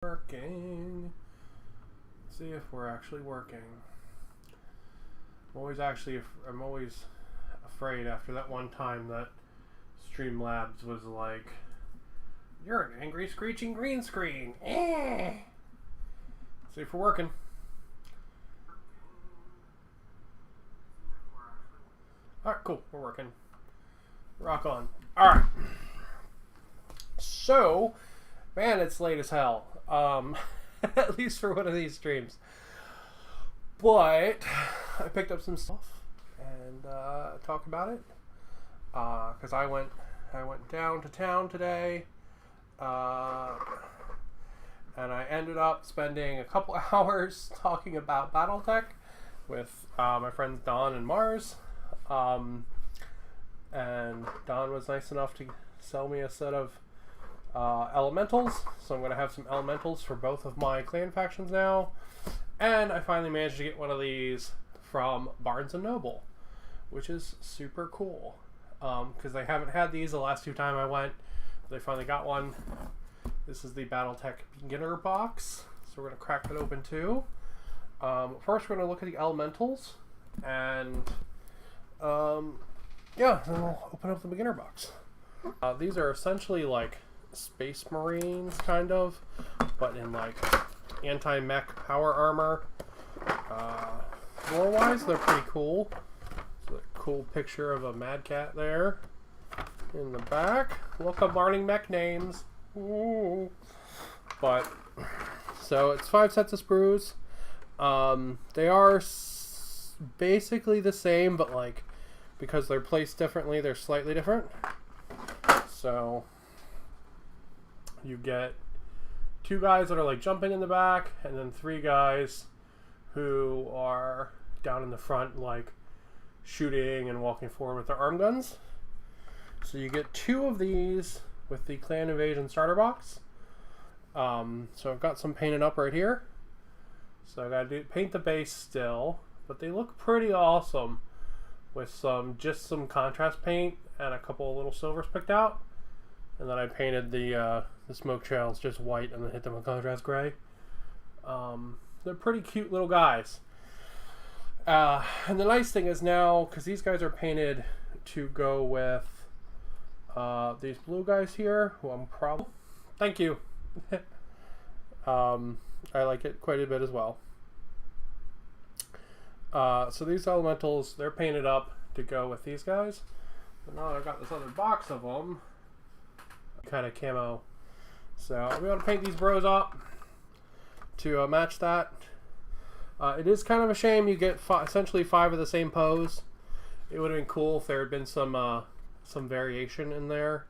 Working. Let's see if we're actually working. I'm always afraid after that one time that Streamlabs was like, "You're an angry screeching green screen." Let's see if we're working. Alright, cool. We're working. Rock on. Alright. So, man, it's late as hell. At least for one of these streams. But I picked up some stuff and talk about it. Because I went down to town today. And I ended up spending a couple hours talking about battletech with my friends Don and Mars. And Don was nice enough to sell me a set of elementals, so I'm going to have some elementals for both of my clan factions now. And I finally managed to get one of these from Barnes & Noble, which is super cool, because I haven't had these the last two times I went. They finally got one. This is the BattleTech beginner box, so we're going to crack that open too. First we're going to look at the elementals, and yeah, then we'll open up the beginner box. These are essentially like Space Marines, kind of, but in like anti-mech power armor. Lore-wise, they're pretty cool. There's a cool picture of a Mad Cat there in the back. Look, I'm learning mech names. Ooh. But so it's 5 sets of sprues. They are basically the same, but like because they're placed differently, they're slightly different. So you get 2 guys that are like jumping in the back, and then 3 guys who are down in the front, like shooting and walking forward with their arm guns. So you get 2 of these with the Clan Invasion starter box. So I've got some painted up right here. So I gotta paint the base still, but they look pretty awesome with just some contrast paint and a couple of little silvers picked out. And then I painted the smoke trails just white and then hit them with contrast gray. They're pretty cute little guys. And the nice thing is now, because these guys are painted to go with these blue guys here, who I'm probably... Thank you. I like it quite a bit as well. So these elementals, they're painted up to go with these guys. But now I've got this other box of them. Kind of camo. So I'll be able to paint these bros up to match that. It is kind of a shame you get essentially 5 of the same pose. It would have been cool if there had been some variation in there.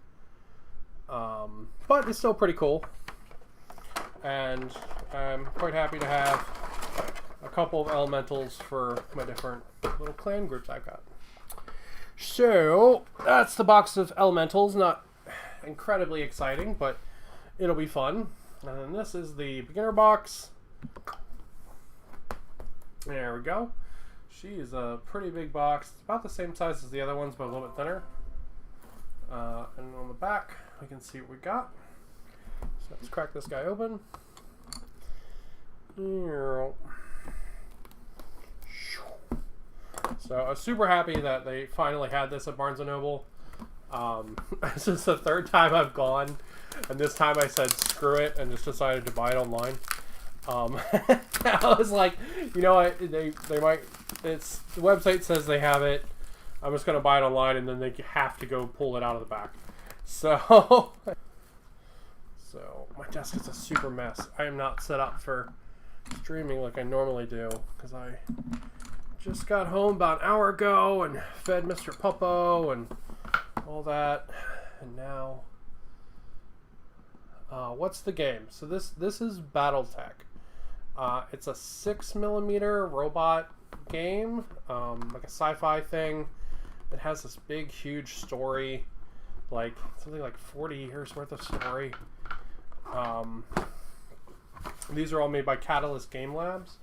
But it's still pretty cool. And I'm quite happy to have a couple of elementals for my different little clan groups I've got. So that's the box of elementals. Not incredibly exciting, but it'll be fun. And then this is the beginner box. There we go. She is a pretty big box. It's about the same size as the other ones, but a little bit thinner. And on the back, we can see what we got. So let's crack this guy open. So I was super happy that they finally had this at Barnes & Noble. This is the 3rd time I've gone, and this time I said screw it and just decided to buy it online. I was like, you know what, they might, the website says they have it, I'm just going to buy it online, and then they have to go pull it out of the back. So my desk is a super mess. I am not set up for streaming like I normally do, because I just got home about an hour ago and fed Mr. Puppo and all that, and now what's the game? So this is BattleTech. It's a 6mm robot game, like a sci-fi thing. It has this big huge story, like something like 40 years worth of story. These are all made by Catalyst Game Labs,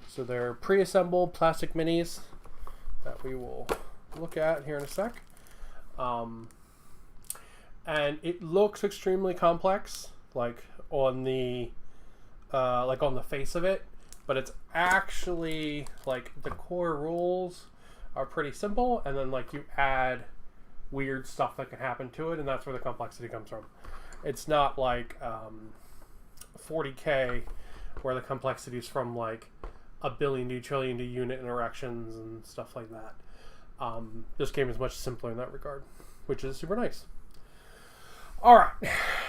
so they're pre-assembled plastic minis that we will look at here in a sec. And it looks extremely complex, like on the like on the face of it, but it's actually like the core rules are pretty simple, and then like you add weird stuff that can happen to it, and that's where the complexity comes from. It's not like 40K where the complexity is from like a billion to trillion to unit interactions and stuff like that. This game is much simpler in that regard, which is super nice. All right,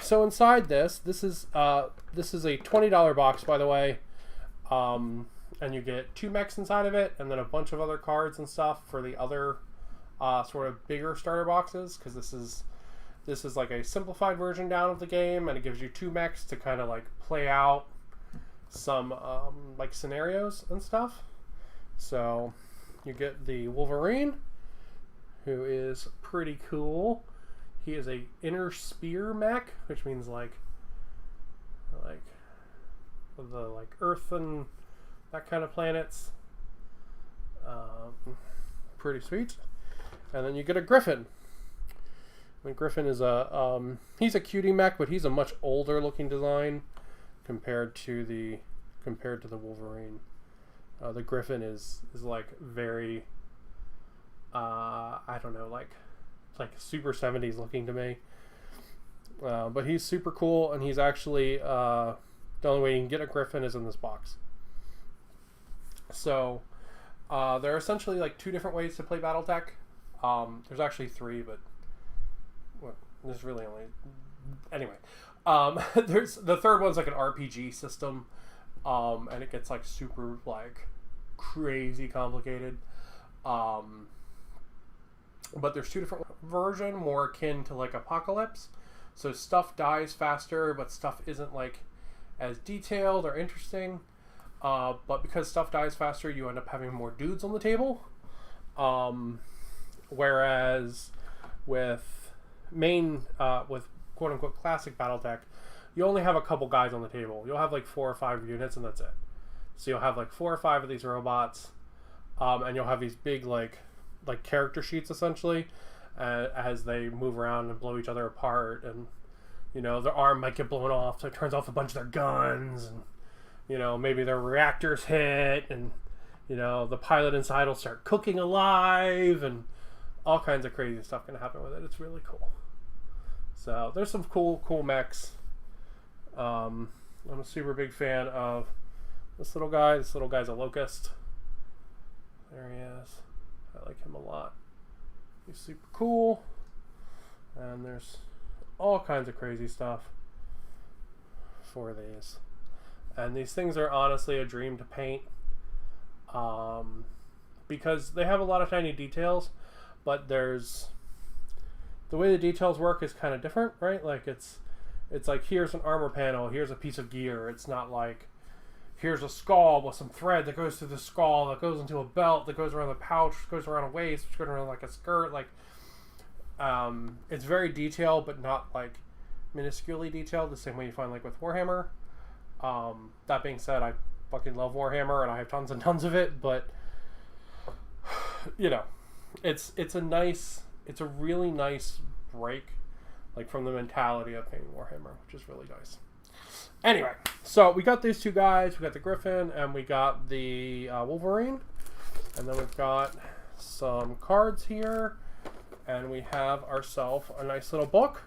so inside this is a $20 box, by the way, and you get 2 mechs inside of it, and then a bunch of other cards and stuff for the other sort of bigger starter boxes, because this is like a simplified version down of the game, and it gives you 2 mechs to kind of like play out some like scenarios and stuff. So you get the Wolverine, who is pretty cool. He is a inner spear mech, which means like the like Earth and that kind of planets. Pretty sweet. And then you get a Griffin. And Griffin is he's a cutie mech, but he's a much older looking design compared to the Wolverine. The Griffin is like very I don't know, like super 70s looking to me. But he's super cool, and he's actually the only way you can get a Griffin is in this box. So there are essentially like 2 different ways to play BattleTech. There's actually 3, but well, there's really only anyway. There's the third one's like an RPG system, and it gets like super like crazy complicated. But there's 2 different versions, more akin to like Apocalypse. So stuff dies faster, but stuff isn't like as detailed or interesting. But because stuff dies faster, you end up having more dudes on the table. Whereas with with quote unquote classic BattleTech, you only have a couple guys on the table. You'll have like 4 or 5 units, and that's it. So you'll have like 4 or 5 of these robots, and you'll have these big like character sheets essentially, as they move around and blow each other apart, and you know their arm might get blown off, so it turns off a bunch of their guns, and you know maybe their reactors hit, and you know the pilot inside will start cooking alive, and all kinds of crazy stuff can happen with it. It's really cool. So there's some cool mechs. I'm a super big fan of this little guy. This little guy's a locust. There he is. I like him a lot. He's super cool. And there's all kinds of crazy stuff for these. And these things are honestly a dream to paint. Because they have a lot of tiny details, but the way the details work is kind of different, right? Like it's like here's an armor panel, here's a piece of gear. It's not like here's a skull with some thread that goes through the skull, that goes into a belt, that goes around the pouch, goes around a waist, which goes around like a skirt. Like, it's very detailed, but not like minusculely detailed, the same way you find like with Warhammer. That being said, I fucking love Warhammer, and I have tons and tons of it, but you know, it's a really nice break, like from the mentality of painting Warhammer, which is really nice. Anyway, so we got these 2 guys. We got the Griffin, and we got the Wolverine. And then we've got some cards here. And we have ourselves a nice little book.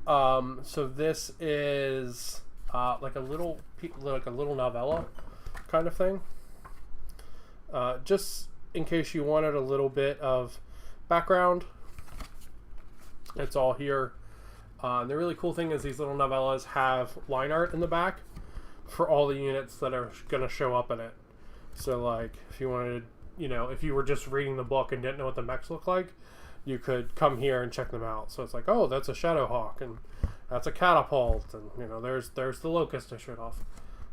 So this is like a little novella kind of thing. Just in case you wanted a little bit of background, it's all here. The really cool thing is these little novellas have line art in the back for all the units that are going to show up in it. So like if you wanted, you know, if you were just reading the book and didn't know what the mechs look like, you could come here and check them out. So it's like, oh, that's a Shadowhawk, and that's a Catapult, and you know, there's the Locust I showed off,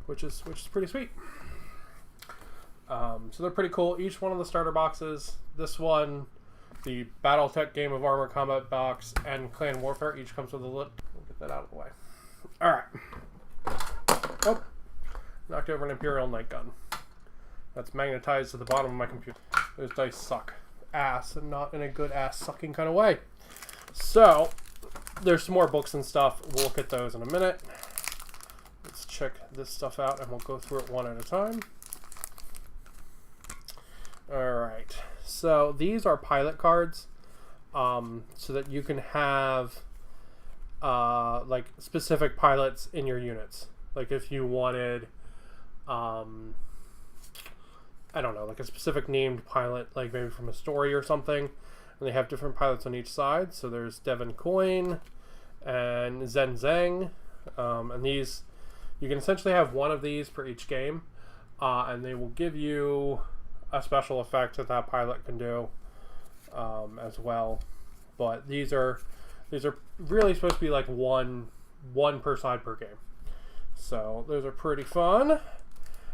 which is pretty sweet. So they're pretty cool. Each one of the starter boxes, this one, the BattleTech Game of Armor Combat box, and Clan Warfare each comes with a lid. We'll get that out of the way. Alright. Oh, knocked over an Imperial Night Gun. That's magnetized to the bottom of my computer. Those dice suck ass, and not in a good ass sucking kind of way. So, there's some more books and stuff. We'll look at those in a minute. check this stuff out and we'll go through it one at a time. Alright, so these are pilot cards, so that you can have like specific pilots in your units. Like if you wanted, I don't know, like a specific named pilot, like maybe from a story or something, and they have different pilots on each side. So there's Devon Coin and Zen Zhang, and these, you can essentially have one of these for each game, and they will give you a special effect that that pilot can do as well. But these are really supposed to be like one per side per game. So those are pretty fun.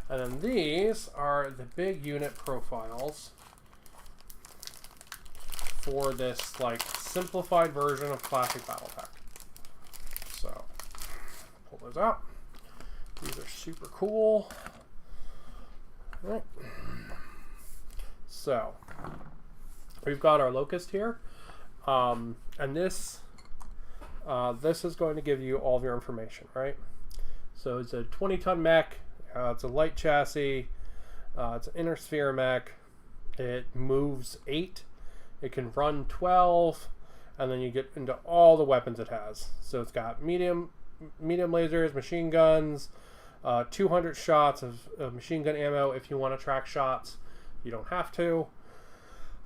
And then these are the big unit profiles for this like simplified version of classic battletech. So pull those out. These are super cool. All right. So we've got our Locust here, and this is going to give you all of your information, right? So it's a 20-ton mech. It's a light chassis. It's an inner sphere mech. It moves 8. It can run 12, and then you get into all the weapons it has. So it's got medium lasers, machine guns, 200 shots of machine gun ammo if you want to track shots. You don't have to.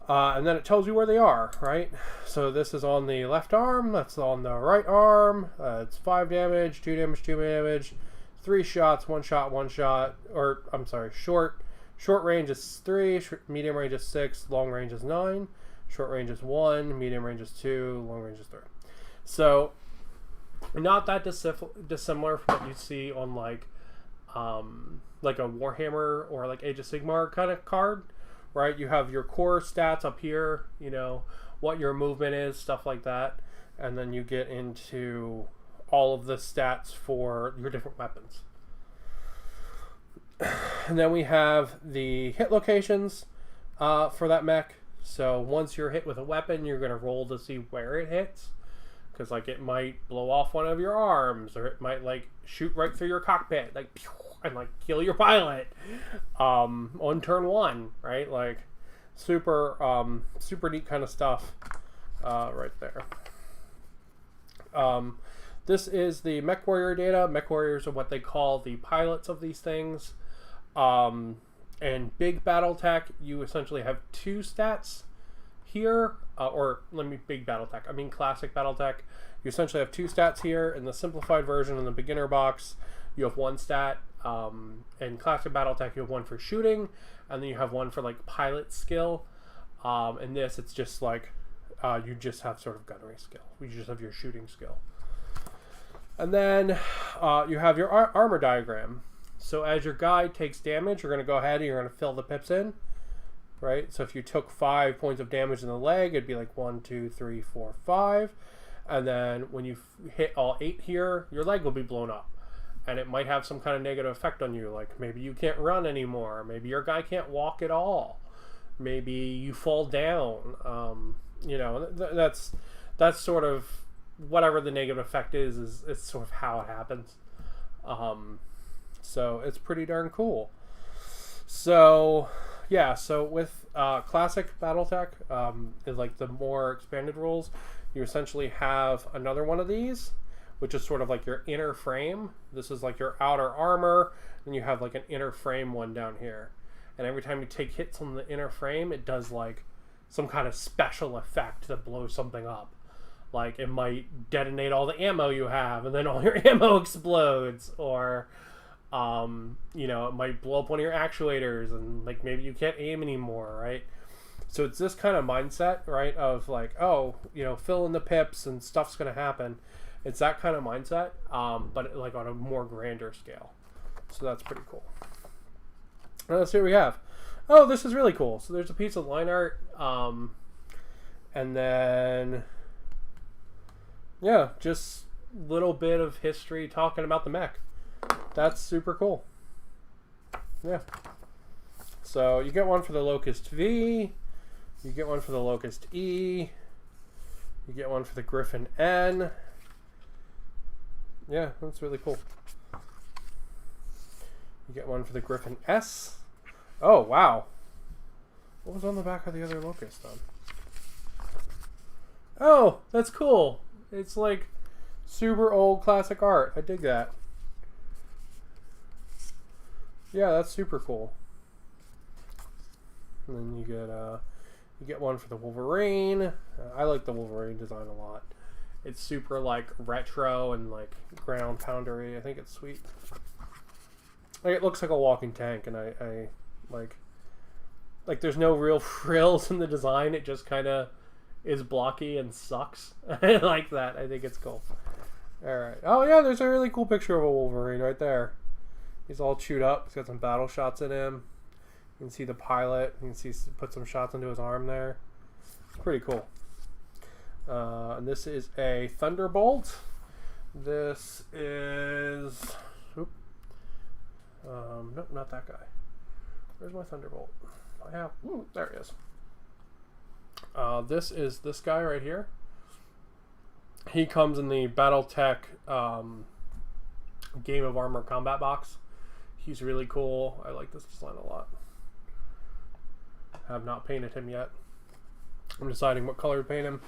And then it tells you where they are, right? So this is on the left arm. That's on the right arm. It's 5 damage, 2 damage, 2 damage, 3 shots, 1 shot, 1 shot. Or, I'm sorry, short range is 3, medium range is 6, long range is 9, short range is 1, medium range is 2, long range is 3. So, not that dissimilar from what you see on like a Warhammer or like Age of Sigmar kind of card, right? You have your core stats up here, you know, what your movement is, stuff like that. And then you get into all of the stats for your different weapons. And then we have the hit locations for that mech. So once you're hit with a weapon, you're going to roll to see where it hits. Because like it might blow off one of your arms, or it might like shoot right through your cockpit, like pew, and like kill your pilot on turn 1, right? Like super neat kind of stuff right there. This is the Mech Warrior data. Mech Warriors are what they call the pilots of these things. And big battletech, you essentially have 2 stats here, big battletech, I mean classic battletech. You essentially have 2 stats here. In the simplified version, in the beginner box, you have 1 stat. In classic battletech, you have 1 for shooting, and then you have 1 for like pilot skill. In this, it's just like you just have sort of gunnery skill. You just have your shooting skill. And then you have your armor diagram. So as your guy takes damage, you're going to go ahead and you're going to fill the pips in, right? So if you took 5 points of damage in the leg, it'd be like 1, 2, 3, 4, 5. And then when you hit all 8 here, your leg will be blown up. And it might have some kind of negative effect on you. Like maybe you can't run anymore. Maybe your guy can't walk at all. Maybe you fall down. You know, that's sort of whatever the negative effect is it's sort of how it happens. So it's pretty darn cool. So yeah, so with classic battletech, is like the more expanded rules, you essentially have another one of these, which is sort of like your inner frame. This is like your outer armor, and you have like an inner frame one down here. And every time you take hits on the inner frame, it does like some kind of special effect that blows something up. Like it might detonate all the ammo you have, and then all your ammo explodes, or you know, it might blow up one of your actuators, and like maybe you can't aim anymore, right? So it's this kind of mindset, right, of like, oh, you know, fill in the pips and stuff's gonna happen. It's that kind of mindset, but like on a more grander scale. So that's pretty cool. Now let's see what we have. Oh, this is really cool. So there's a piece of line art, and then yeah, just little bit of history talking about the mech. That's super cool. Yeah. So you get one for the Locust V, you get one for the Locust E, you get one for the Griffin N. Yeah, that's really cool. one for the Griffin S. Oh, wow. What was on the back of the other Locust then? Oh, that's cool. It's like super old classic art. I dig that. Yeah, that's super cool. And then you get one for the Wolverine. I like the Wolverine design a lot. It's super like retro and like ground poundery. I think it's sweet. Like, it looks like a walking tank, and I like there's no real frills in the design. It just kind of is blocky and sucks. I like that. I think it's cool. All right. Oh yeah, there's a really cool picture of a Wolverine right there. He's all chewed up. He's got some battle shots in him. You can see the pilot. You can see put some shots into his arm there. It's pretty cool. And this is a Thunderbolt. This is... nope, not that guy. Where's my Thunderbolt? I have... there he is. This is this guy right here. He comes in the battletech Game of Armor combat box. He's really cool. I like this design a lot. Have not painted him yet. I'm deciding what color to paint him.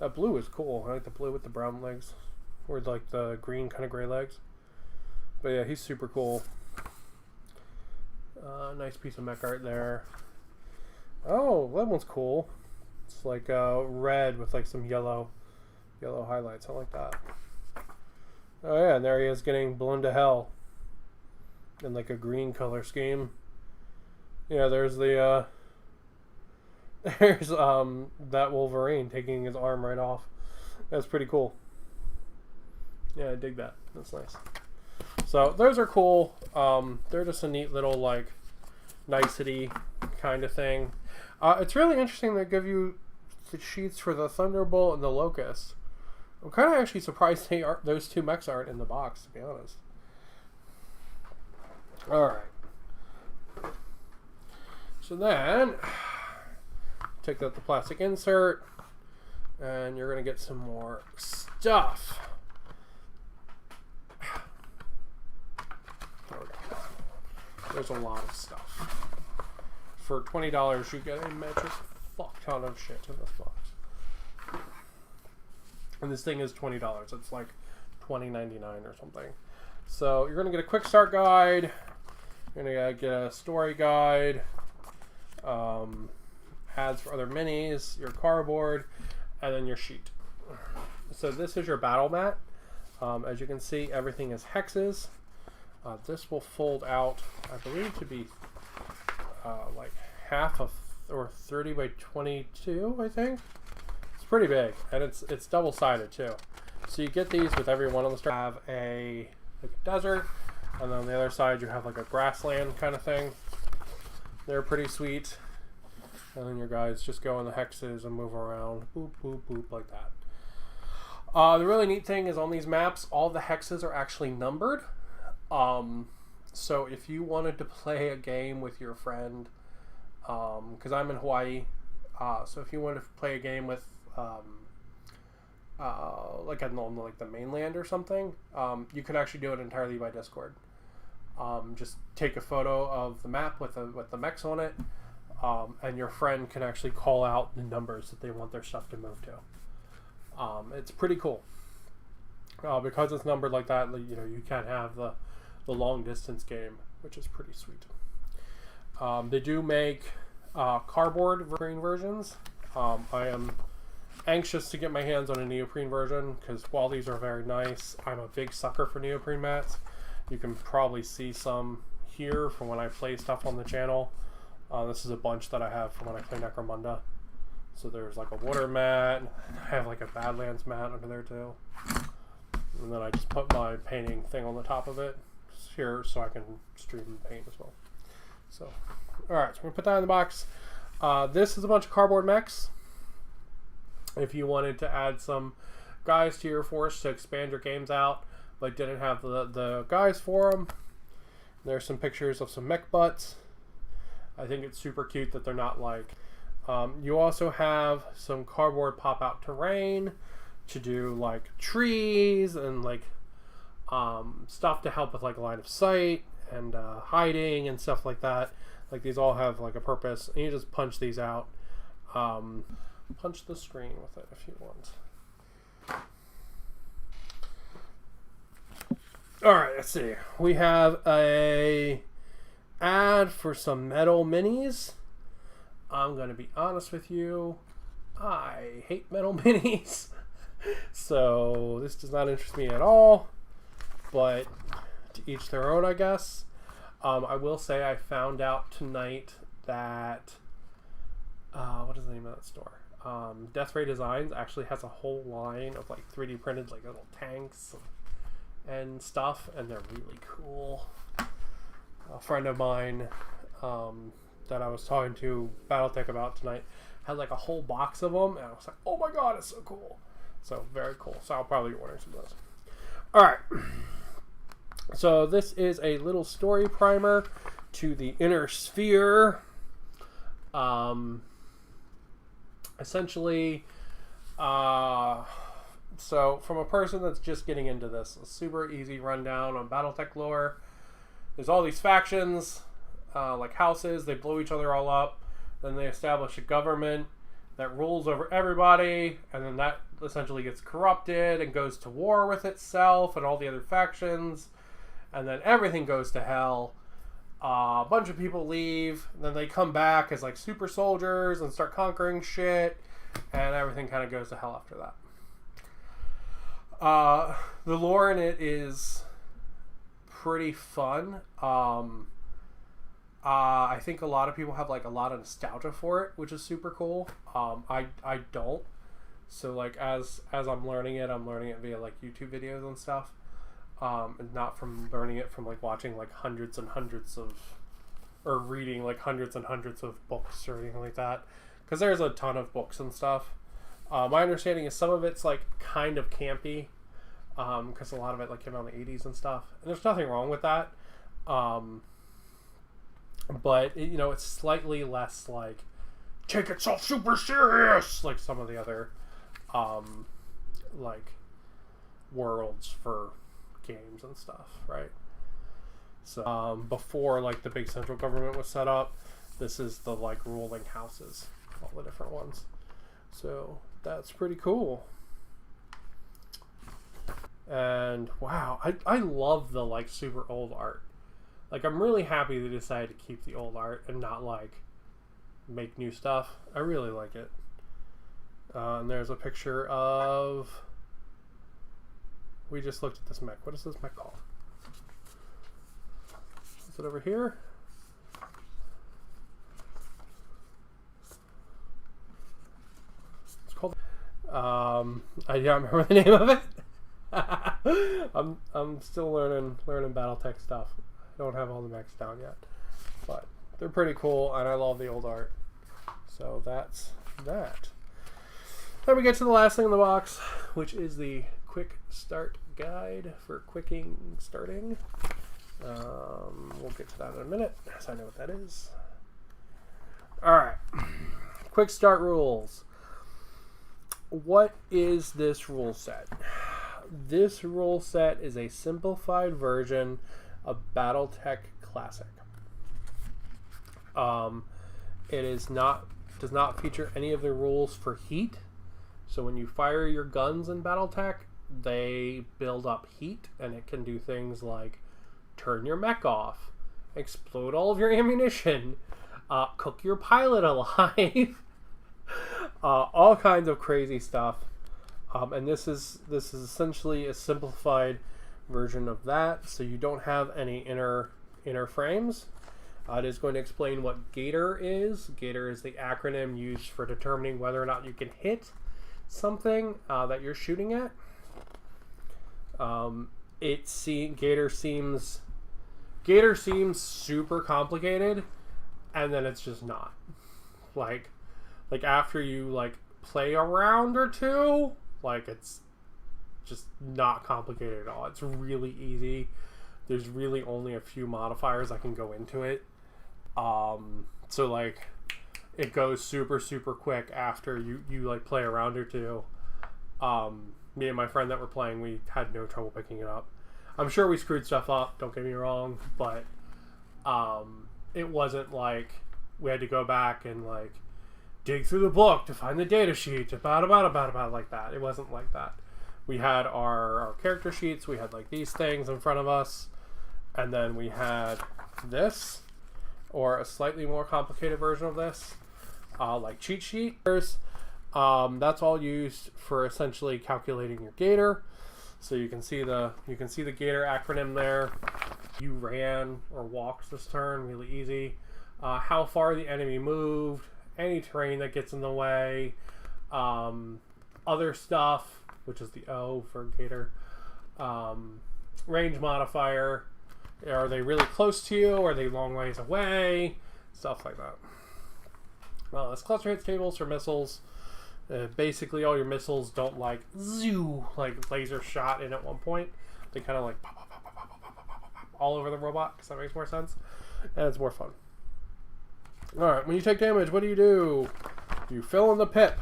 That blue is cool. I like the blue with the brown legs. Or like the green kind of gray legs. But yeah, he's super cool. Nice piece of mech art there. Oh, that one's cool. It's like red with like some yellow highlights. I like that. Oh yeah, and there he is getting blown to hell in like a green color scheme. Yeah, there's the there's that Wolverine taking his arm right off. That's pretty cool. Yeah, I dig that. That's nice. So those are cool. They're just a neat little like nicety kind of thing. It's really interesting they give you the sheets for the Thunderbolt and the Locust. I'm kind of actually surprised those two mechs aren't in the box, to be honest. Alright. So then, take out the plastic insert, and you're going to get some more stuff. There we go. There's a lot of stuff. For $20, you get a metric fuck ton of shit in this box. And this thing is $20. It's like $20.99 or something. So you're going to get a quick start guide. You're going to get a story guide. Ads for other minis. Your cardboard. And then your sheet. So this is your battle mat. As you can see, everything is hexes. This will fold out, I believe, to be like half of, or 30 by 22, I think. It's pretty big, and it's double-sided too. So you get these with every one of the stars. You have a desert, and then on the other side you have like a grassland kind of thing. They're pretty sweet. And then your guys just go in the hexes and move around, boop, boop, boop, like that. The really neat thing is on these maps, all the hexes are actually numbered. So if you wanted to play a game with your friend, because I'm in Hawaii, so if you wanted to play a game with like on like the mainland or something, you could actually do it entirely by Discord. Just take a photo of the map with the mechs on it, and your friend can actually call out the numbers that they want their stuff to move to. It's pretty cool. Because it's numbered like that, you know, you can't have the long distance game, which is pretty sweet. They do make cardboard green versions. I am anxious to get my hands on a neoprene version, because while these are very nice, I'm a big sucker for neoprene mats. You can probably see some here from when I play stuff on the channel. This is a bunch that I have from when I play Necromunda. So there's like a water mat. I have like a Badlands mat under there too. And then I just put my painting thing on the top of it here so I can stream and paint as well. So, alright, so we're going to put that in the box. This is a bunch of cardboard mechs. If you wanted to add some guys to your force to expand your games out, but didn't have the guys for them, there's some pictures of some mech butts. I think it's super cute that they're not like... you also have some cardboard pop-out terrain to do like trees and like stuff to help with like line of sight and hiding and stuff like that. Like these all have like a purpose, and you just punch these out. Punch the screen with it if you want. All right, let's see. We have a ad for some metal minis. I'm going to be honest with you. I hate metal minis. So this does not interest me at all. But to each their own, I guess. I will say I found out tonight that... what is the name of that store? Death Ray Designs actually has a whole line of like 3D printed like little tanks and stuff, and they're really cool. A friend of mine that I was talking to battletech about tonight had like a whole box of them, and I was like, oh my god, it's so cool. So very cool. So I'll probably be ordering some of those. Alright, so this is a little story primer to the Inner Sphere. Essentially, so from a person that's just getting into this, a super easy rundown on battletech lore. There's all these factions, like houses. They blow each other all up. Then they establish a government that rules over everybody, and then that essentially gets corrupted and goes to war with itself and all the other factions, and then everything goes to hell. A bunch of people leave, and then they come back as like super soldiers and start conquering shit, and everything kind of goes to hell after that. The lore in it is pretty fun. I think a lot of people have like a lot of nostalgia for it, which is super cool. I don't. So like as I'm learning it via like YouTube videos and stuff. And not from learning it from like watching like hundreds and hundreds of, or reading like hundreds and hundreds of books or anything like that, because there's a ton of books and stuff. My understanding is some of it's like kind of campy, because a lot of it like came out in the 80s and stuff, and there's nothing wrong with that. But it, you know, it's slightly less like take itself super serious like some of the other like worlds for games and stuff, right? So before like the big central government was set up, this is the like ruling houses, all the different ones. So that's pretty cool. And wow, I love the like super old art. Like I'm really happy they decided to keep the old art and not like make new stuff. I really like it. And there's a picture of... We just looked at this mech. What is this mech called? Is it over here? It's called... I don't remember the name of it. I'm still learning battletech stuff. I don't have all the mechs down yet, but they're pretty cool, and I love the old art. So that's that. Then we get to the last thing in the box, which is the quick start guide for quicking starting. We'll get to that in a minute, as I know what that is. Alright, quick start rules. What is this rule set? This rule set is a simplified version of BattleTech Classic. It does not feature any of the rules for heat. So when you fire your guns in BattleTech, they build up heat, and it can do things like turn your mech off, explode all of your ammunition, cook your pilot alive, all kinds of crazy stuff. And this is essentially a simplified version of that, so you don't have any inner frames. It is going to explain what Gator is. Gator is the acronym used for determining whether or not you can hit something that you're shooting at. Gator seems super complicated, and then it's just not. Like after you like play a round or two, like it's just not complicated at all. It's really easy. There's really only a few modifiers I can go into it. So like it goes super quick after you like play a round or two. Me and my friend that were playing, we had no trouble picking it up. I'm sure we screwed stuff up, don't get me wrong, but it wasn't like we had to go back and like dig through the book to find the data sheet about like that. It wasn't like that. We had our character sheets, we had like these things in front of us, and then we had this, or a slightly more complicated version of this, like cheat sheet. That's all used for essentially calculating your gator. So you can see the gator acronym there. You ran or walked this turn, really easy. How far the enemy moved, any terrain that gets in the way, other stuff, which is the O for gator, range modifier. Are they really close to you? Are they long ways away? Stuff like that. Well, this cluster hits tables for missiles. Basically, all your missiles don't like like laser shot in at one point. They kind of like pop, pop, pop, pop, pop, pop, pop, pop, pop, all over the robot, because that makes more sense. And it's more fun. Alright, when you take damage, what do? You fill in the pip,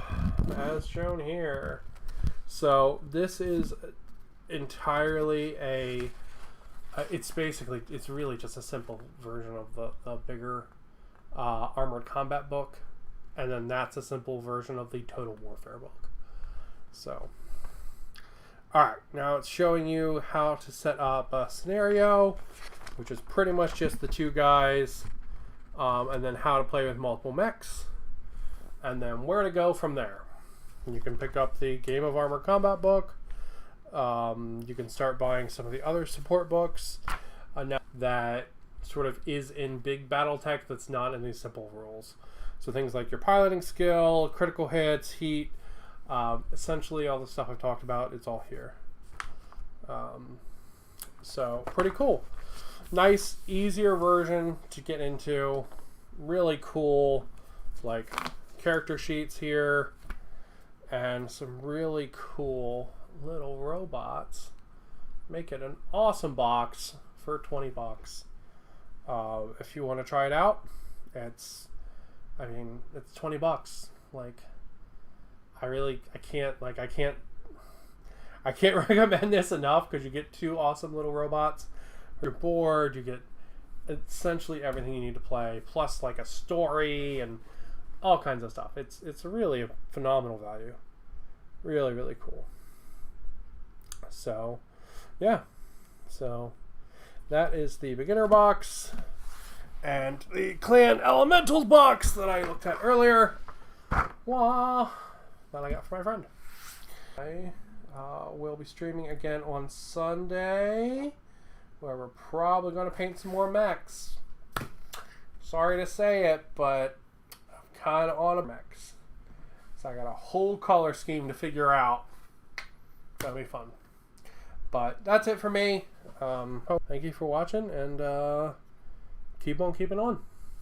as shown here. So, this is entirely it's really just a simple version of the bigger Armored Combat book. And then that's a simple version of the Total Warfare book. So, alright, now it's showing you how to set up a scenario, which is pretty much just the two guys, and then how to play with multiple mechs, and then where to go from there. You can pick up the Game of Armored Combat book. You can start buying some of the other support books now that sort of is in big battletech that's not in these simple rules. So things like your piloting skill, critical hits, heat, essentially all the stuff I've talked about, it's all here. So pretty cool. Nice, easier version to get into. Really cool, like, character sheets here. And some really cool little robots. Make it an awesome box for 20 bucks. If you want to try it out, it's 20 bucks. Like, I can't recommend this enough, because you get two awesome little robots. You're bored, you get essentially everything you need to play, plus like a story and all kinds of stuff. It's really a phenomenal value. Really, really cool. So, yeah. So, that is the beginner box. And the Clan Elementals box that I looked at earlier. Wow. That I got for my friend. I will be streaming again on Sunday, where we're probably going to paint some more mechs. Sorry to say it, but I'm kind of on a mechs. So I got a whole color scheme to figure out. That'll be fun. But that's it for me. Thank you for watching, and keep on keeping on.